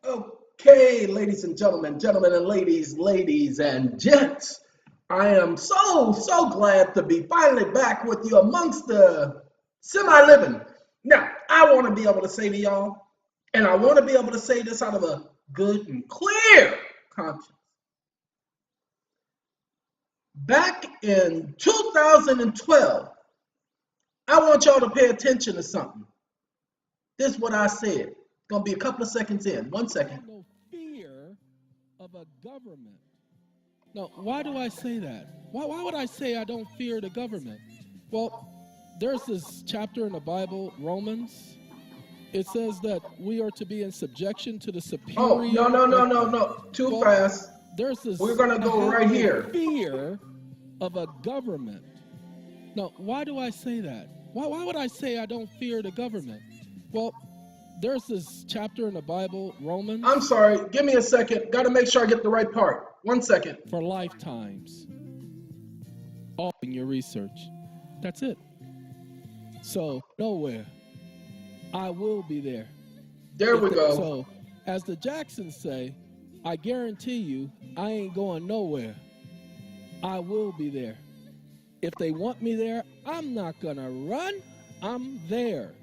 Okay, ladies and gentlemen, gentlemen and ladies and gents, I am so glad to be finally back with you amongst the semi-living. Now, I want to be able to say to y'all, and I want to be able to say this out of a good and clear conscience. Back in 2012, I want y'all to pay attention to something. This is what I said. Gonna be a couple of seconds in. 1 second. No fear of a government. Now, why do I say that? Why would I say I don't fear the government? Well, there's this chapter in the Bible, Romans. It says that we are to be in subjection to the superior. Oh, no. Too fast. There's this. We're gonna go right here. Fear of a government. Now, why do I say that? Why would I say I don't fear the government? Well, there's this chapter in the Bible, Romans. I'm sorry. Give me a second. Got to make sure I get the right part. 1 second. For lifetimes. All in your research. That's it. So, nowhere. I will be there. There we go. So, as the Jacksons say, I guarantee you, I ain't going nowhere. I will be there. If they want me there, I'm not going to run. I'm there.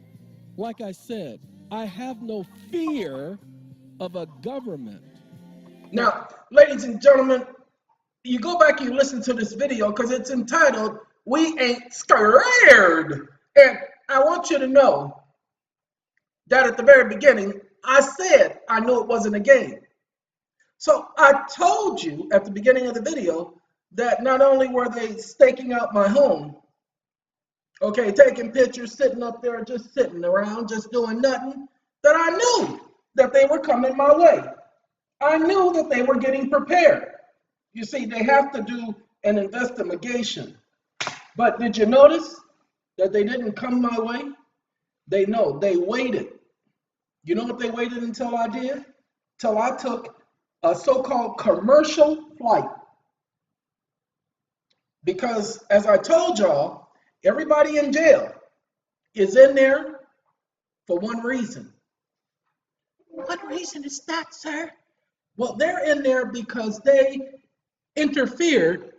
Like I said, I have no fear of a government. Now, ladies and gentlemen, you go back and you listen to this video because it's entitled, We Ain't Scared. And I want you to know that at the very beginning, I said I knew it wasn't a game. So I told you at the beginning of the video that not only were they staking out my home, okay, taking pictures, sitting up there, just sitting around, just doing nothing, that I knew that they were coming my way. I knew that they were getting prepared. You see, they have to do an investigation. But did you notice that they didn't come my way? They waited. You know what they waited until I did? Till I took a so-called commercial flight. Because as I told y'all, everybody in jail is in there for one reason. What reason is that, sir? Well, they're in there because they interfered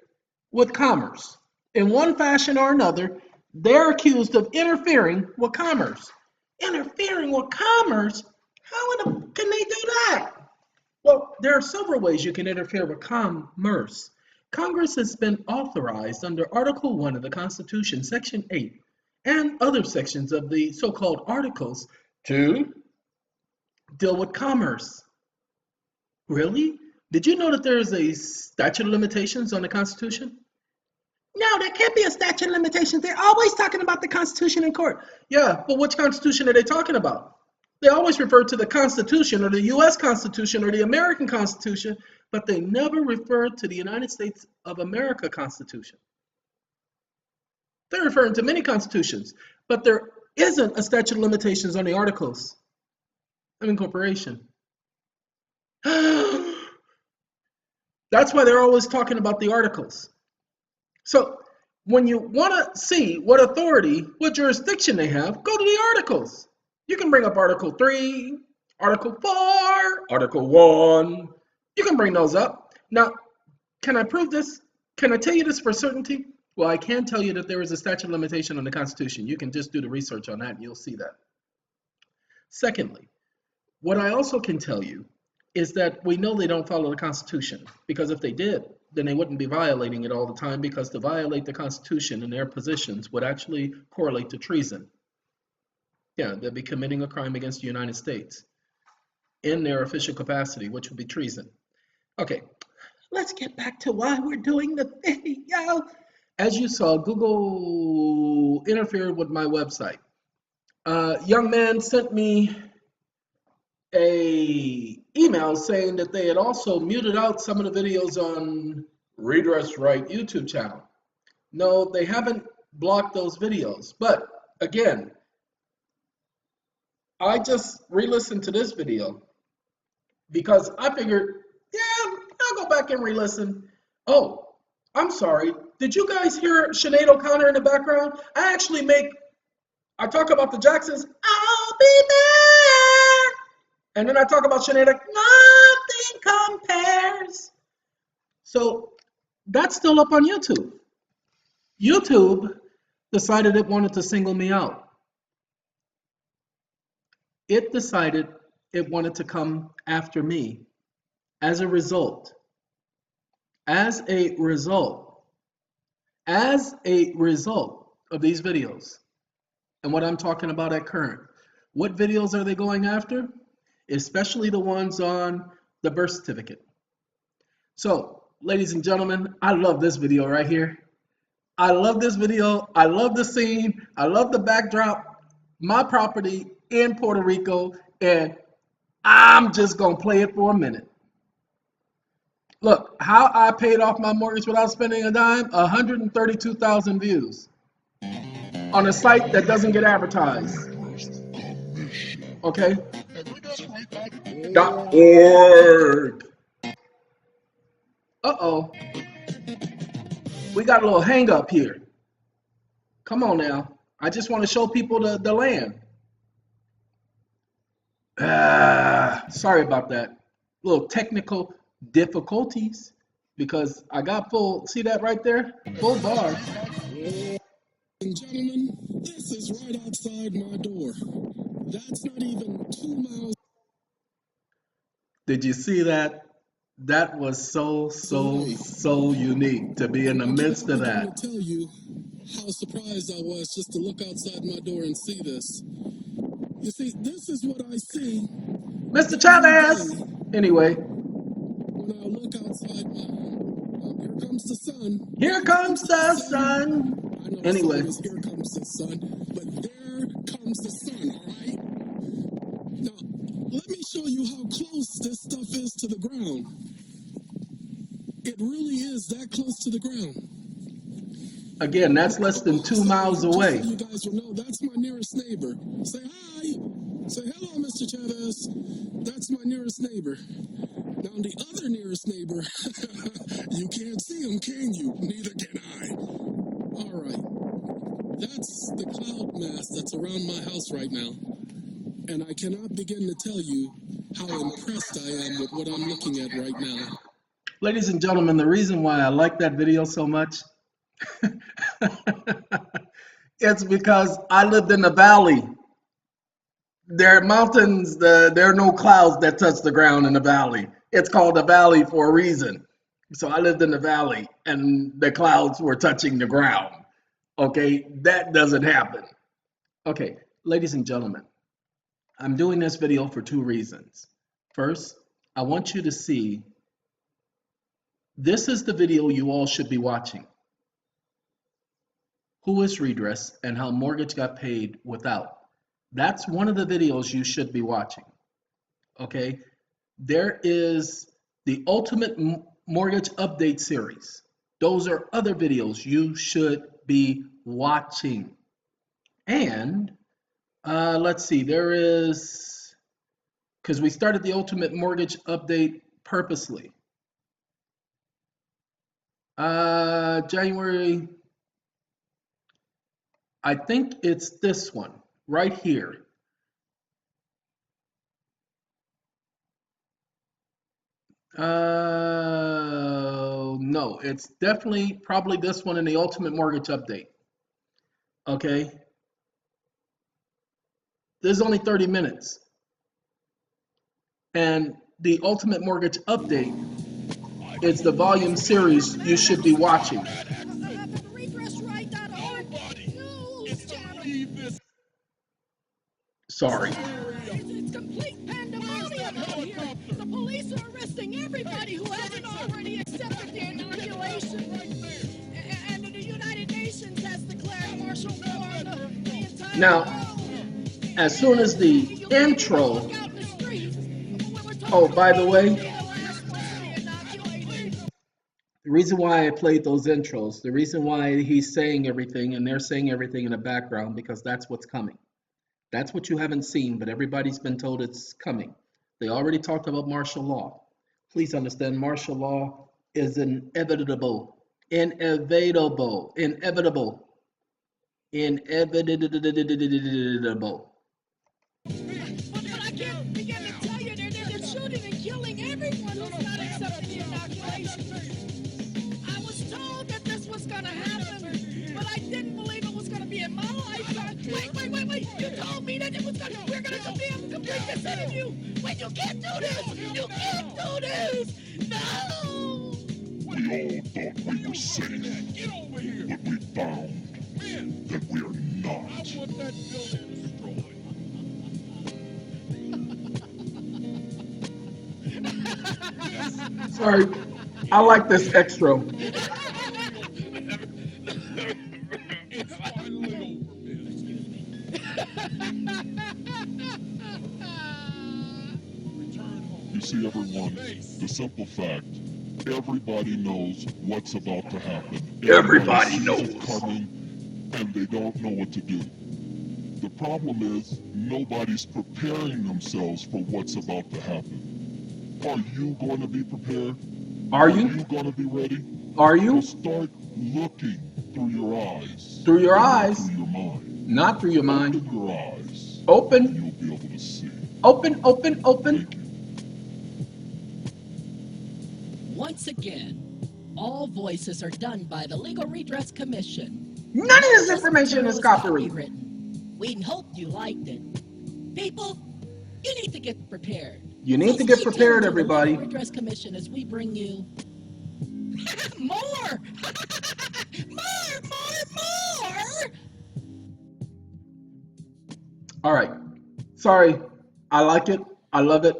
with commerce. In one fashion or another, they're accused of interfering with commerce. Interfering with commerce? How can they do that? Well, there are several ways you can interfere with commerce. Congress has been authorized under Article 1 of the Constitution, Section 8, and other sections of the so-called articles to deal with commerce. Really? Did you know that there is a statute of limitations on the Constitution? No, there can't be a statute of limitations. They're always talking about the Constitution in court. Yeah, but which Constitution are they talking about? They always refer to the Constitution or the U.S. Constitution or the American Constitution, but they never refer to the United States of America Constitution. They're referring to many constitutions, but there isn't a statute of limitations on the Articles of Incorporation. That's why they're always talking about the Articles. So when you want to see what authority, what jurisdiction they have, go to the Articles. You can bring up Article 3, Article 4, Article 1. You can bring those up. Now, can I prove this? Can I tell you this for certainty? Well, I can tell you that there is a statute of limitation on the Constitution. You can just do the research on that and you'll see that. Secondly, what I also can tell you is that we know they don't follow the Constitution, because if they did, then they wouldn't be violating it all the time, because to violate the Constitution in their positions would actually correlate to treason. Yeah, they'd be committing a crime against the United States in their official capacity, which would be treason. Okay, let's get back to why we're doing the video. As you saw, Google interfered with my website. Young man sent me a email saying that they had also muted out some of the videos on Redressright YouTube channel. No, they haven't blocked those videos, but again, I just re-listened to this video because I figured, yeah, I'll go back and re-listen. Oh, I'm sorry. Did you guys hear Sinead O'Connor in the background? I talk about the Jacksons. I'll be there. And then I talk about Sinead, like, nothing compares. So that's still up on YouTube. YouTube decided it wanted to single me out. It decided it wanted to come after me as a result. As a result of these videos and what I'm talking about at current. What videos are they going after? Especially the ones on the birth certificate. So, ladies and gentlemen, I love this video right here. I love this video. I love the scene. I love the backdrop. My property in Puerto Rico, and I'm just going to play it for a minute. Look, how I paid off my mortgage without spending a dime, 132,000 views on a site that doesn't get advertised. Okay? .org. Uh-oh. We got a little hang up here. Come on now. I just want to show people the land. Sorry about that. Little technical difficulties because I got full, see that right there? Full bar. Ladies and gentlemen, this is right outside my door. That's not even 2 miles. Did you see that? That was so unique to be in the midst of that. I'm going to tell you how surprised I was just to look outside my door and see this. You see, this is what I see. Mr. Chavez! Anyway. When I look outside my home, here comes the sun. Here comes the sun. I know Anyway. the song is Here Comes the Sun, but there comes the sun, all right? Now, let me show you how close this stuff is to the ground. It really is that close to the ground. Again, that's less than 2 miles away. You guys will know that's my nearest neighbor. Say hi. Say hello, Mr. Chavez. That's my nearest neighbor. Now, the other nearest neighbor, you can't see him, can you? Neither can I. All right. That's the cloud mass that's around my house right now. And I cannot begin to tell you how impressed I am with what I'm looking at right now. Ladies and gentlemen, the reason why I like that video so much, it's because I lived in the valley. There are mountains, there are no clouds that touch the ground in the valley. It's called a valley for a reason. So I lived in the valley and the clouds were touching the ground. Okay, that doesn't happen. Okay, ladies and gentlemen, I'm doing this video for 2 reasons. First, I want you to see this is the video you all should be watching. Who is redress and how mortgage got paid without. That's one of the videos you should be watching. Okay, there is the Ultimate Mortgage Update series. Those are other videos you should be watching. And let's see, there is, because we started the Ultimate Mortgage Update purposely. January, I think it's this one right here. No, it's definitely probably this one in the Ultimate Mortgage Update. Okay. This is only 30 minutes. And the Ultimate Mortgage Update is the volume series you should be watching. Sorry. It's complete pandemonium out here. The police are arresting everybody who hasn't already accepted the inoculation. And the United Nations has declared martial law on the entire Now, as soon as the intro, oh, by the way, the reason why I played those intros, the reason why he's saying everything and they're saying everything in the background, because that's what's coming. That's what you haven't seen, but everybody's been told it's coming. They already talked about martial law. Please understand, martial law is inevitable. Inevitable. Inevitable. Inevitable. But I can't begin to tell you everyone who's not accepting the inoculation. I was told that this was going to happen, but I didn't believe it was going to be in my lifetime. Wait. You told me that we're going to be able to complete this interview. Wait, you can't do this. You can't do this. No. We all thought we were safe, Get over here. but we found Man, that we're I not. want that building destroyed. Sorry, I like this extra. It's finally over, man. Excuse me. Return home. You see, everyone, the simple fact, everybody knows what's about to happen. Everybody sees knows. it coming, and they don't know what to do. The problem is, nobody's preparing themselves for what's about to happen. Are you going to be prepared? Are Are you? you going to be ready? Are Well, you? start looking through your eyes. Through your and not eyes. Through your mind. Not through your mind. Open your eyes. Open. And you'll be able to see. Open. Thank you. Once again, all voices are done by the Legal Redress Commission. None of this information is copyrighted. copywritten. We hope you liked it. People, you need to get prepared. You need to get stay tuned prepared, to everybody. The Legal Redress Commission as we bring you more. more. All right. Sorry. I like it. I love it.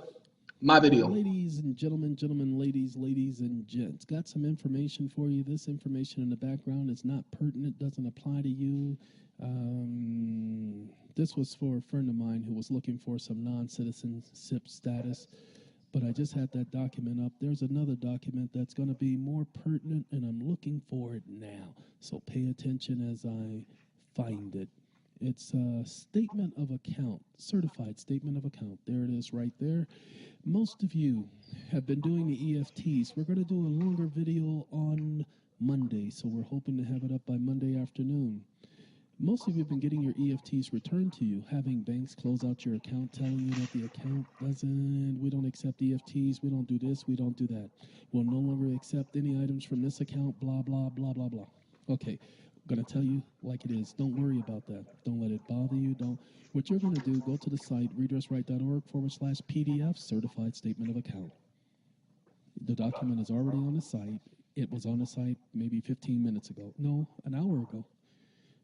My video. Ladies and gentlemen, ladies and gents, got some information for you. This information in the background is not pertinent, doesn't apply to you. This was for a friend of mine who was looking for some non-citizenship status, but I just had that document up. There's another document that's going to be more pertinent, and I'm looking for it now. So pay attention as I find it. It's a statement of account, certified statement of account. There it is right there. Most of you have been doing the EFTs. We're going to do a longer video on Monday, so we're hoping to have it up by Monday afternoon. Most of you have been getting your EFTs returned to you, having banks close out your account, telling you that the account we don't accept EFTs, we don't do this, we don't do that. We'll no longer accept any items from this account, blah, blah, blah, blah, blah. Okay. Going to tell you like it is. Don't worry about that. Don't let it bother you. What you're going to do, go to the site, redressright.org/PDF, certified statement of account. The document is already on the site. It was on the site maybe 15 minutes ago. No, an hour ago.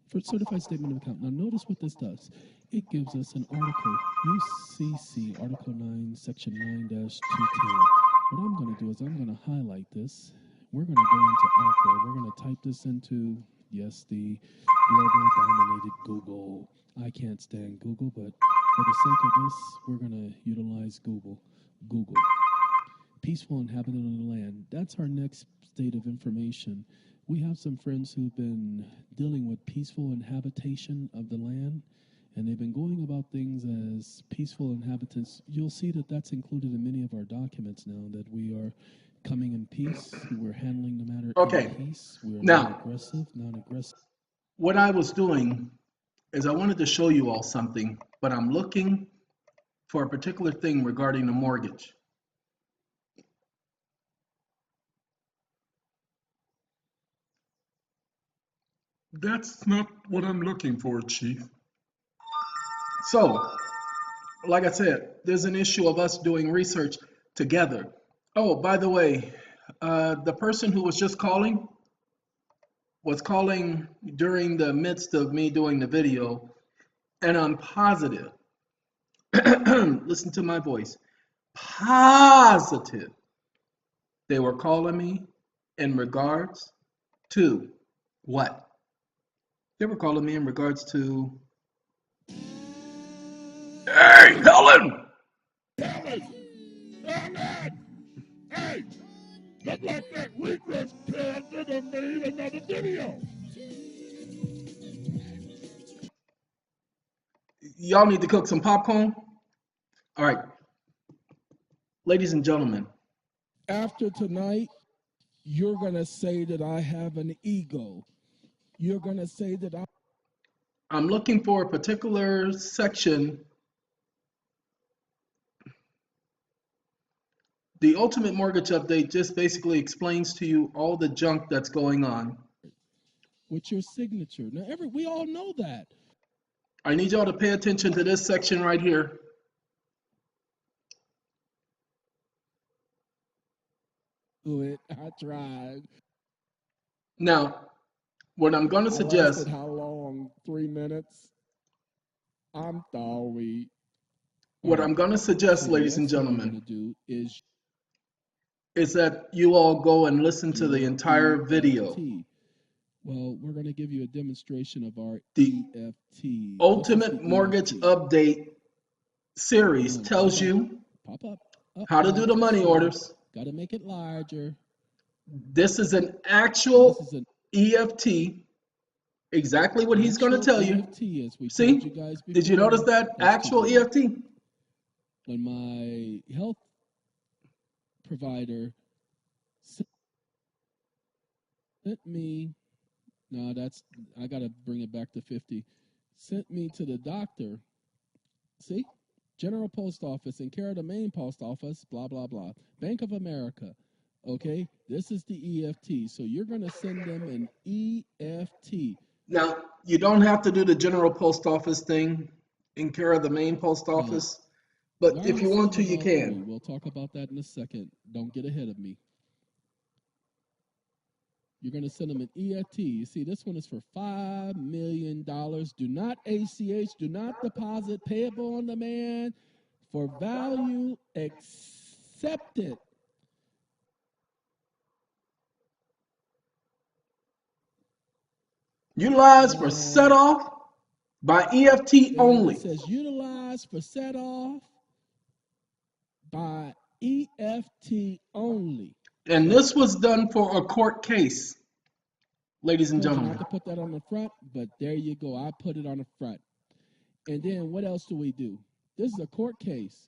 For certified statement of account. Now notice what this does. It gives us an article, UCC, Article 9, Section 9-210. What I'm going to do is I'm going to highlight this. We're going to go into Alco. We're going to type this into... Yes, the global-dominated Google. I can't stand Google, but for the sake of this, we're going to utilize Google. Google. Peaceful inhabitant of the land. That's our next state of information. We have some friends who've been dealing with peaceful inhabitation of the land, and they've been going about things as peaceful inhabitants. You'll see that that's included in many of our documents now, that we are coming in peace. We're handling the matter in peace. We're Now, non-aggressive. what I was doing is I wanted to show you all something, but I'm looking for a particular thing regarding the mortgage. That's not what I'm looking for, Chief. So, like I said, there's an issue of us doing research together. Oh, by the way, the person who was just calling was calling during the midst of me doing the video, and I'm positive, listen to my voice, positive they were calling me in regards to what? They were calling me in regards to, hey, Helen! Helen! Helen! Hey! Look like that regress character that made another video. Y'all need to cook some popcorn? All right. Ladies and gentlemen. After tonight, you're going to say that I have an ego. You're going to say that I'm looking for a particular section The ultimate mortgage update just basically explains to you all the junk that's going on. with your signature. Now, we all know that. I need y'all to pay attention to this section right here. Do it. I tried. Now, what I'm going to I suggest, lasted how long? 3 minutes? I'm sorry. what I'm going to suggest, So the ladies and next thing you're gentlemen, going to do is that you all go and listen to the your entire video. EFT. Well, we're going to give you a demonstration of our The EFT. Ultimate Mortgage Update series tells you Pop up. how to do the money orders. Got to make it larger. This is an actual This is an EFT, exactly what he's going to tell you. EFT, as we See, told you guys before. did you notice that? That's Actual too bad. EFT. When my health provider sent me, no, I got to bring it back to 50, sent me to the doctor. See? General Post Office in care of the main post office, blah, blah, blah. Bank of America. Okay? This is the EFT. So you're going to send them an EFT. Now, you don't have to do the General Post Office thing in care of the main post office, but Why if are you want to, sending you all three? can. We'll talk about that in a second. Don't get ahead of me. You're going to send them an EFT. You see, this one is for $5 million. Do not ACH, do not deposit, payable on demand, for value accepted. Utilize for set off by EFT And only. it says utilize for set off by EFT only. And this was done for a court case, ladies and Told you gentlemen. not to put that on the front, but there you go. I put it on the front. And then what else do we do? This is a court case.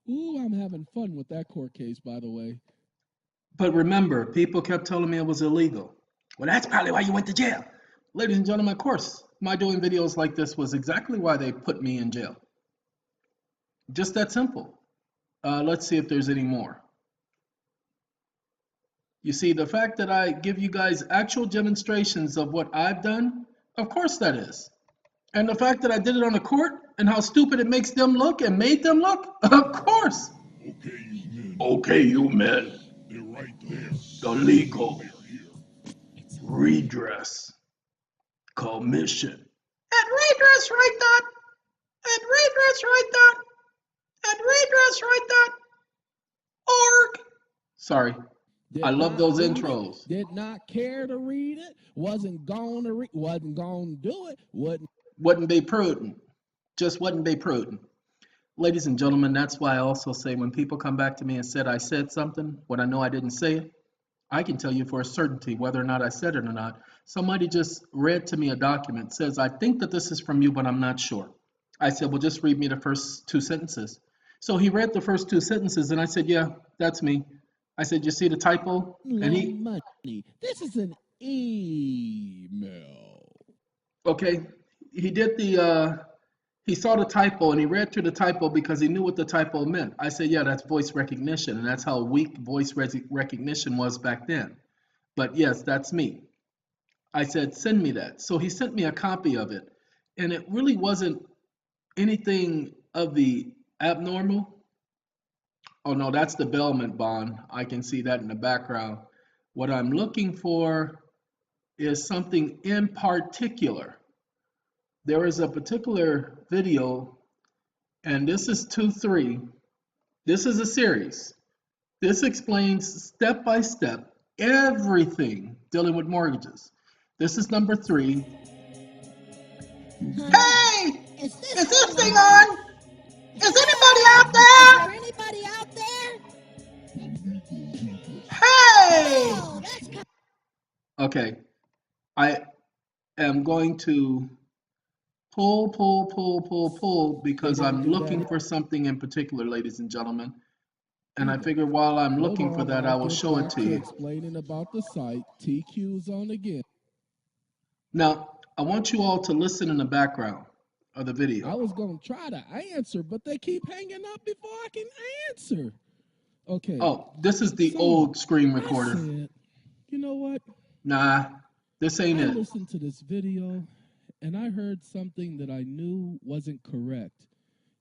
Ooh, I'm having fun with that court case, by the way. But remember, people kept telling me it was illegal. Well, that's probably why you went to jail. Ladies and gentlemen, of course, my doing videos like this was exactly why they put me in jail. Just that simple. Let's see if there's any more. You see, the fact that I give you guys actual demonstrations of what I've done, of course that is. And the fact that I did it on a court and how stupid it makes them look and made them look, of course. Okay, you men. They're right there. The legal They're here. redress commission. At redressright. At redressright. At redressright.org. Sorry. I love those intros. Did not care to read it. Wasn't going to read. Wasn't going to do it. Wouldn't be prudent. Just wouldn't be prudent. Ladies and gentlemen, that's why I also say when people come back to me and said I said something when I know I didn't say it, I can tell you for a certainty whether or not I said it or not. Somebody just read to me a document, says, I think that this is from you, but I'm not sure. I said, well, just read me the first 2 sentences. So he read the first 2 sentences, and I said, yeah, that's me. I said, you see the typo? And he, money. This is an email. okay, he did he saw the typo and he read through the typo because he knew what the typo meant. I said, yeah, that's voice recognition, and that's how weak voice recognition was back then. But yes, that's me. I said, send me that. So he sent me a copy of it, and it really wasn't anything of the abnormal. Oh no, that's the bailment bond. I can see that in the background. What I'm looking for is something in particular. There is a particular video, and this is 2-3. This is a series. This explains step by step everything dealing with mortgages. This is number 3. Hey! Is this thing on? Is anybody out there? Is there anybody out there? Hey! Oh, that's Okay. I am going to pull because I'm looking for something in particular, ladies and gentlemen. And I figure while I'm looking for that, I will show it to you. Explaining about the site. TQ's on again. Now, I want you all to listen in the background of the I video. was going to try to answer, but they keep hanging up before I can answer. Okay. Oh, this is the So, old screen I recorder. said, you know what? Nah, this ain't I it. listened to this video and I heard something that I knew wasn't correct.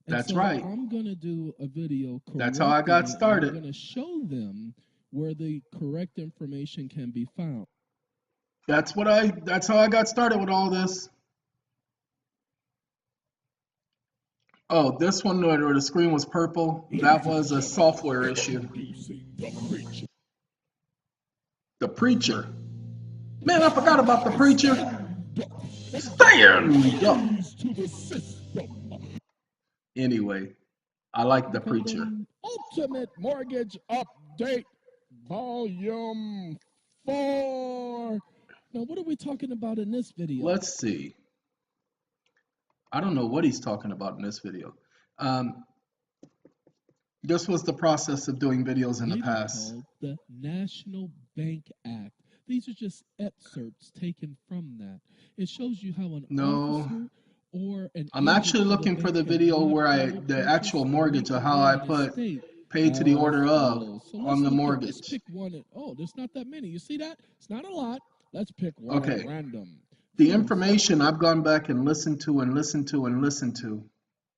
And That's so right. I'm going to do a video That's how I got correcting it, and I'm started. going to show them where the correct information can be found. That's how I got started with all this. Oh, this one where the screen was purple, that was a software issue. The preacher. Man, I forgot about the preacher. Stand up. Anyway, I like the preacher. Ultimate Mortgage Update, Volume 4. Now, what are we talking about in this video? Let's see. I don't know what he's talking about in this video. This was the process of doing videos in the past. Called the National Bank Act. These are just excerpts taken from that. It shows you how an officer or an I'm actually looking for the video where the actual mortgage of how I put paid to the order of on the mortgage. Let's pick one. Oh, there's not that many. You see that? It's not a lot. Let's pick one at random. The information I've gone back and listened to and listened to and listened to.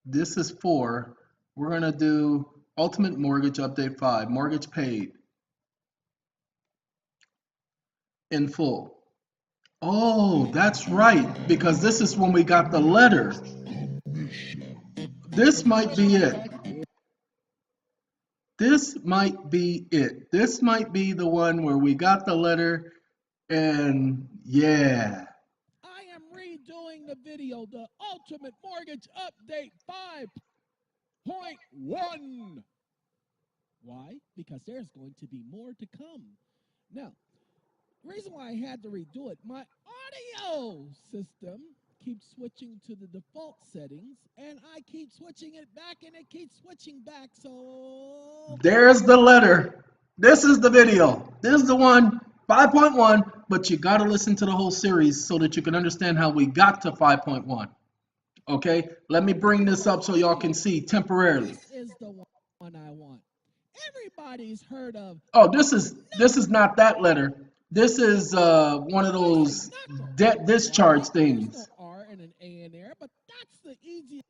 This is for, we're going to do Ultimate Mortgage Update 5, mortgage paid in full. Oh, that's right, because this is when we got the letter. This might be it. This might be it. This might be the one where we got the letter and yeah. I am redoing the video, the Ultimate Mortgage Update 5.1. Why? Because there's going to be more to come. Now, the reason why I had to redo it, my audio system keeps switching to the default settings, and I keep switching it back, and it keeps switching back, so... There's the letter. This is the video. This is the one, 5.1, but you got to listen to the whole series so that you can understand how we got to 5.1. Okay? Let me bring this up so y'all can see temporarily. This is the one I want. Everybody's heard of... Oh, this is not that letter. This is one of those debt discharge things. There's no R and an A in there, but that's the easiest.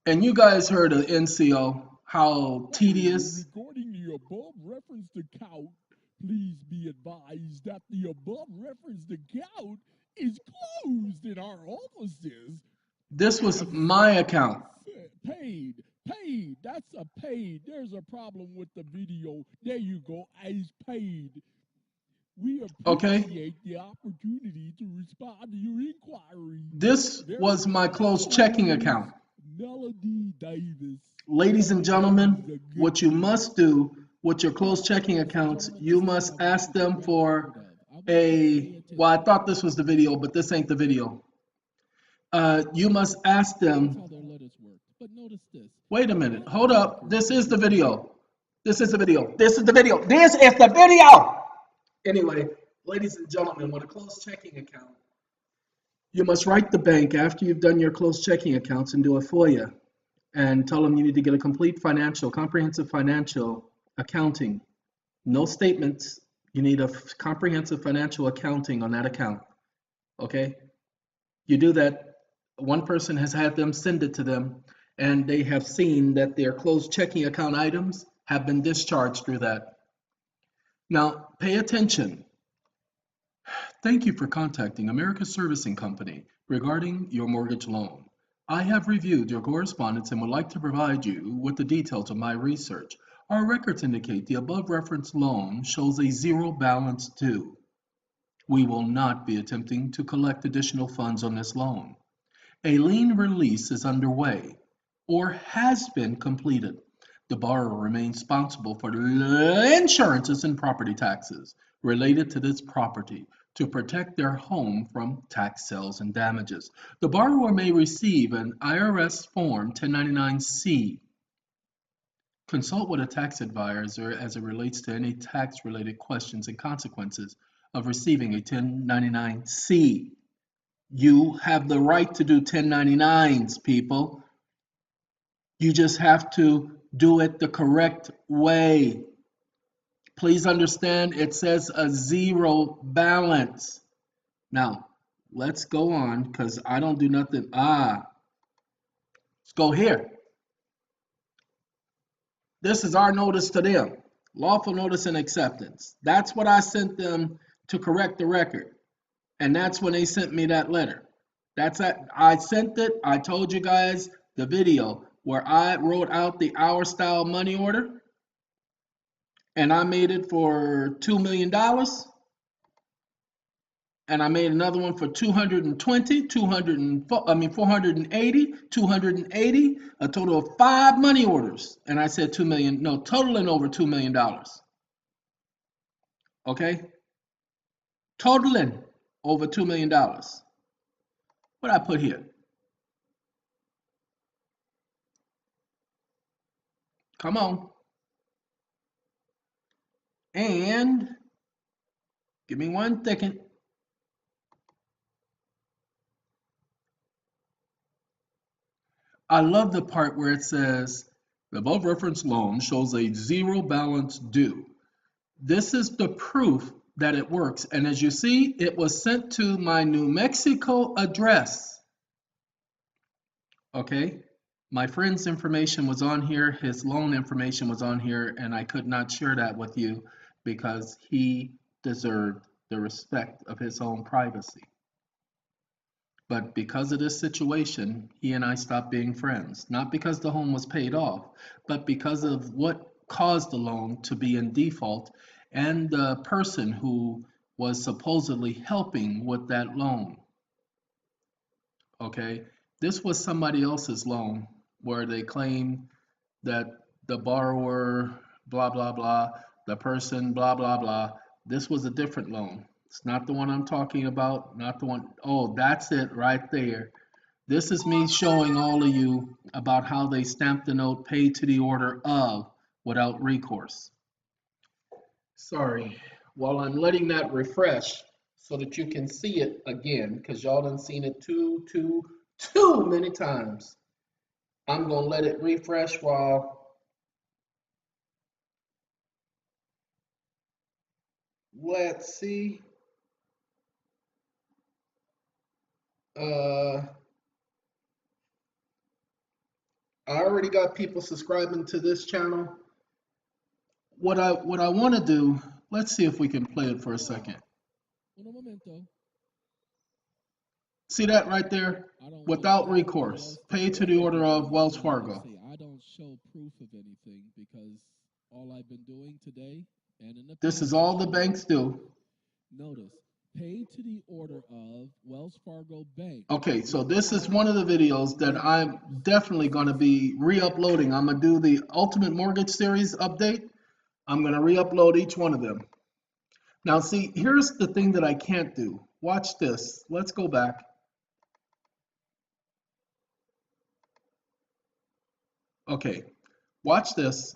And you guys heard of NCO, how tedious. Regarding the above referenced account, please be advised that the above referenced account is closed in our offices. This was my account. Paid. That's a paid. There's a problem with the video. There you go. As paid. We appreciate the opportunity to respond to your inquiry. This was my closed checking account. Melody Davis. Ladies and gentlemen, what you must do with your closed checking accounts, you must ask them for well, I thought this was the video, but this ain't the video. You must ask them. But notice this. Wait a minute. Hold up. This is the video. This is the video. This is the video. This is the video. Anyway, ladies and gentlemen, with a closed checking account, you must write the bank after you've done your closed checking accounts and do a FOIA and tell them you need to get a complete comprehensive financial accounting. No statements. You need a comprehensive financial accounting on that account. Okay? You do that. One person has had them send it to them, and they have seen that their closed checking account items have been discharged through that. Now, pay attention. Thank you for contacting America's Servicing Company regarding your mortgage loan. I have reviewed your correspondence and would like to provide you with the details of my research. Our records indicate the above referenced loan shows a zero balance due. We will not be attempting to collect additional funds on this loan. A lien release is underway or has been completed. The borrower remains responsible for the insurances and property taxes related to this property to protect their home from tax sales and damages. The borrower may receive an IRS Form 1099-C. Consult with a tax advisor as it relates to any tax-related questions and consequences of receiving a 1099-C. You have the right to do 1099s, people. You just have to do it the correct way. Please understand, it says a zero balance. Now, let's go on because I don't do nothing. Let's go here. This is our notice to them. Lawful notice and acceptance. That's what I sent them to correct the record. And that's when they sent me that letter. I sent it. I told you guys the video where I wrote out the hour style money order and I made it for $2 million. And I made another one for 220, 480, 280, a total of 5 money orders. And I said 2 million, no, totaling over $2 million. Okay? Totaling over $2 million. What I put here? Come on. And give me 1 second. I love the part where it says the above referenced loan shows a zero balance due. This is the proof that it works. And as you see, it was sent to my New Mexico address. Okay. My friend's information was on here. His loan information was on here. And I could not share that with you because he deserved the respect of his own privacy. But because of this situation, he and I stopped being friends. Not because the home was paid off, but because of what caused the loan to be in default and the person who was supposedly helping with that loan. Okay, this was somebody else's loan where they claimed that the borrower, blah, blah, blah, the person, blah, blah, blah. This was a different loan. It's not the one I'm talking about, not the one. Oh, that's it right there. This is me showing all of you about how they stamped the note paid to the order of without recourse. Sorry, while I'm letting that refresh so that you can see it again, because y'all done seen it too many times. I'm gonna let it refresh while let's see. I already got people subscribing to this channel. What I want to do, let's see if we can play it for a second. See that right there? Without recourse, paid to the order of Wells Fargo. I don't show proof of anything because all I've been doing today and in the This is all the banks do. Notice, paid to the order of Wells Fargo Bank. Okay, so this is one of the videos that I'm definitely going to be re-uploading. I'm going to do the Ultimate Mortgage Series update. I'm going to re-upload each one of them. Now, see, here's the thing that I can't do. Watch this. Let's go back. Okay, watch this.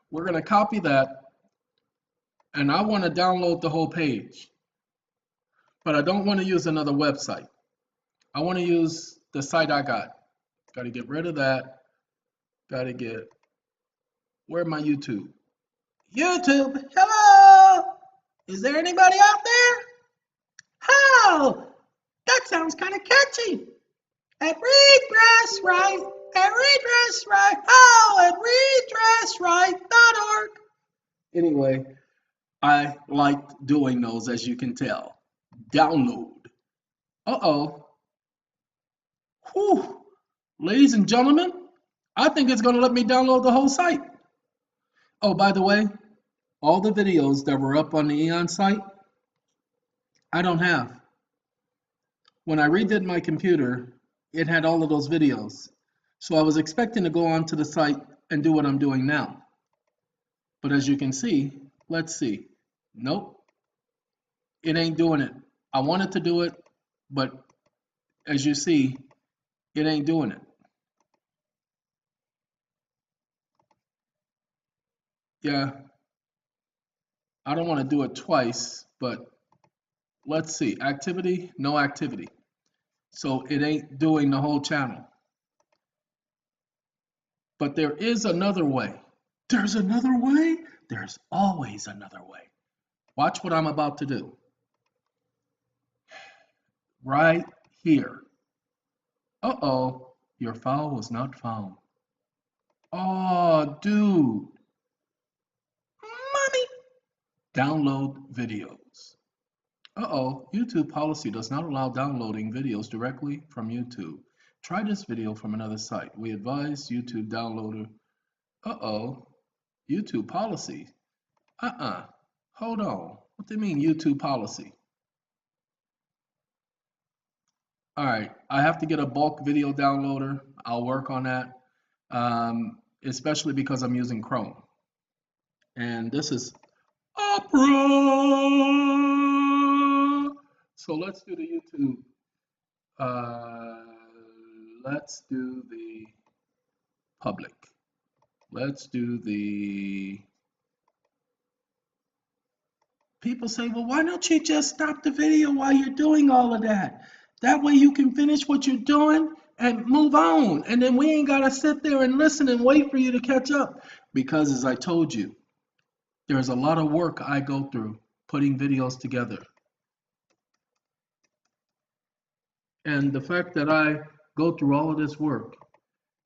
We're going to copy that. And I want to download the whole page. But I don't want to use another website. I want to use the site I got. Got to get rid of that. Got to get, where's my YouTube? YouTube, hello! Is there anybody out there? Oh, that sounds kind of catchy. At redressright, at redressright, oh, at redressright.org. Anyway, I liked doing those, as you can tell. Download. Uh-oh. Whew. Ladies and gentlemen, I think it's going to let me download the whole site. Oh, by the way, all the videos that were up on the EEON site, I don't have. When I redid my computer, it had all of those videos. So I was expecting to go onto the site and do what I'm doing now. But as you can see, let's see. Nope. It ain't doing it. I wanted to do it, but as you see, it ain't doing it. Yeah. I don't want to do it twice, but let's see. Activity, no activity. So it ain't doing the whole channel. But there is another way. There's another way? There's always another way. Watch what I'm about to do. Right here. Uh-oh, your file was not found. Oh, dude. Mommy. Download videos. Uh-oh, YouTube policy does not allow downloading videos directly from YouTube. Try this video from another site. We advise YouTube downloader. Uh-oh, YouTube policy. Hold on. What do you mean YouTube policy? All right, I have to get a bulk video downloader. I'll work on that, especially because I'm using Chrome. And this is Opera. So let's do the YouTube. Let's do the public. Let's do the... People say, well, why don't you just stop the video while you're doing all of that? That way you can finish what you're doing and move on. And then we ain't got to sit there and listen and wait for you to catch up. Because as I told you, there's a lot of work I go through putting videos together. And the fact that I go through all of this work,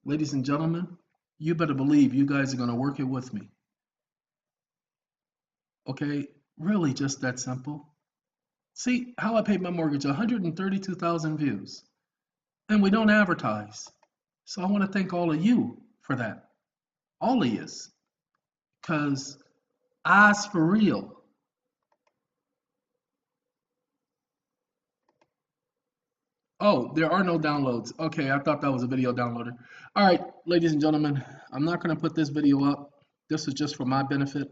ladies and gentlemen, you better believe you guys are going to work it with me. Okay, really just that simple. See, how I paid my mortgage, 132,000 views. And we don't advertise. So I want to thank all of you for that. All of yous. Because I's for real. Oh, there are no downloads. Okay, I thought that was a video downloader. All right, ladies and gentlemen, I'm not going to put this video up. This is just for my benefit.